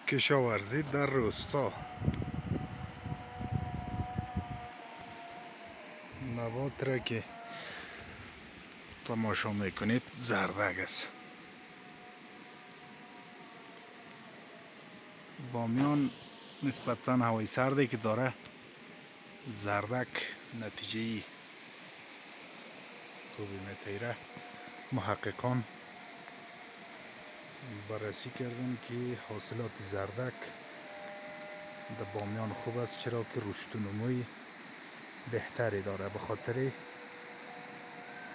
کشاورزی در روستا. نبات را که تماشا میکنید زردک است. بامیان نسبتا هوای سردی که داره، زردک نتیجه خوبی میتیره. محققان بررسی کردن که حاصلات زردک در بامیان خوب است، چرا که رشد و نموی بهتری داره به خاطر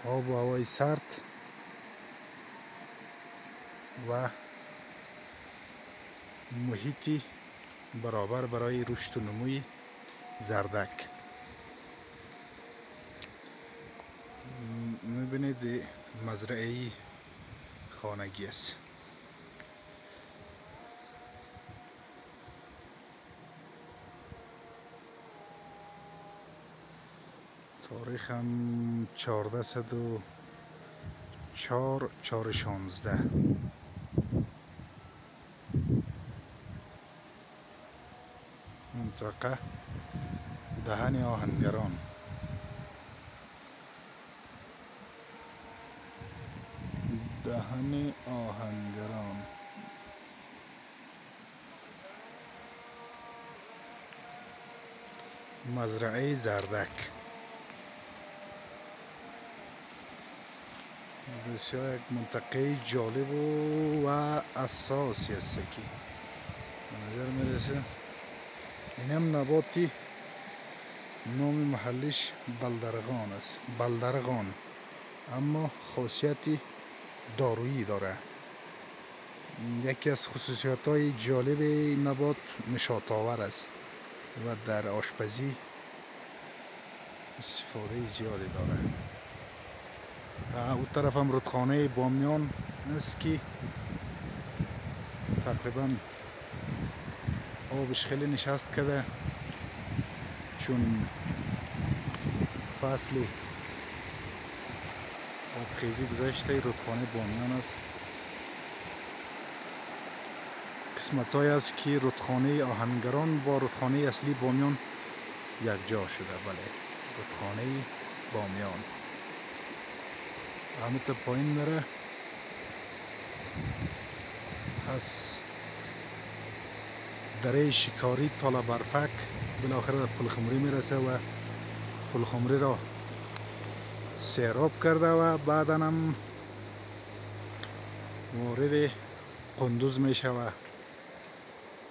آب و هوای سرد و محیطی برابر برای رشد و نموی زردک. میبینید مزرعه خانگی است. تاریخ هم 1404 4/16. منطقه دهن آهنگران. دهن آهنگران. مزرعه زردک. بسیار یک منطقه جالب و اساسی است که به نظر میرسه. این هم نباتی نام محلیش بلدرغان است. بلدرغان، اما خاصیتی دارویی داره. یکی از خصوصیات های جالب این نبات نشاط آور است و در آشپزی استفاده زیادی داره. او طرف هم رودخانه بامیان است که تقریبا آبش خیلی نشست کرده، چون فصل آبخیزی گذشته. رودخانه بامیان است. قسمت های است که رودخانه آهنگران با رودخانه اصلی بامیان یکجا شده. بله، رودخانه بامیان همه تا پایین میره، از دره شکاری تا برفک بالاخره به پلخمری میرسه و پلخمری را سیراب کرده و بعدا هم وارد قندوز میشه و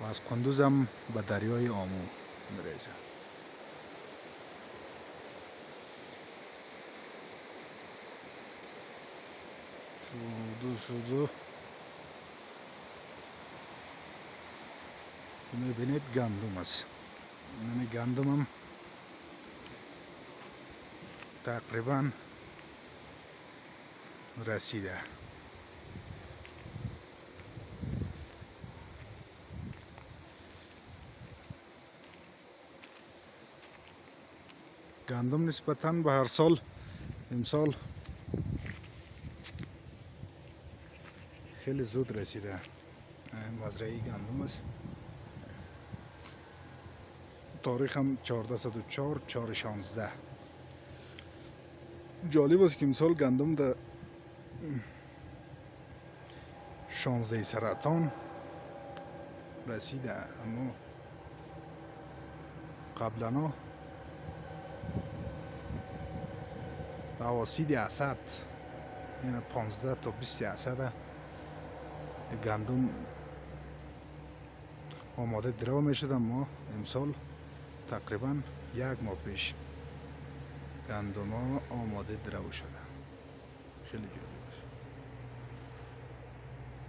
از قندوز هم به دریای آمو میریزه. شدو میبینید گندم است. این گندم هم تقریبا رسیده. گندم نسبتاً به هر سال امسال خیلی زود رسیده. مزرعه گندم است. تاریخ هم 1404 4/16. جالب است که امسال گندم در 16 سرطان رسیده، اما قبلا اواسط اسد، یعنی 15 تا 20 اسد گندم آماده درو می شد، اما امسال تقریبا 1 ماه پیش گندم ها آماده درو شده. خیلی جالب است.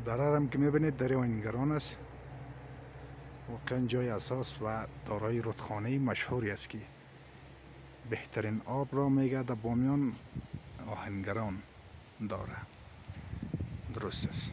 دره هم که میبینید دره آهنگران است. واقعا جای اساس و دارای رودخانه مشهوری است که بهترین آب را میگه در بامیان آهنگران داره. درست است.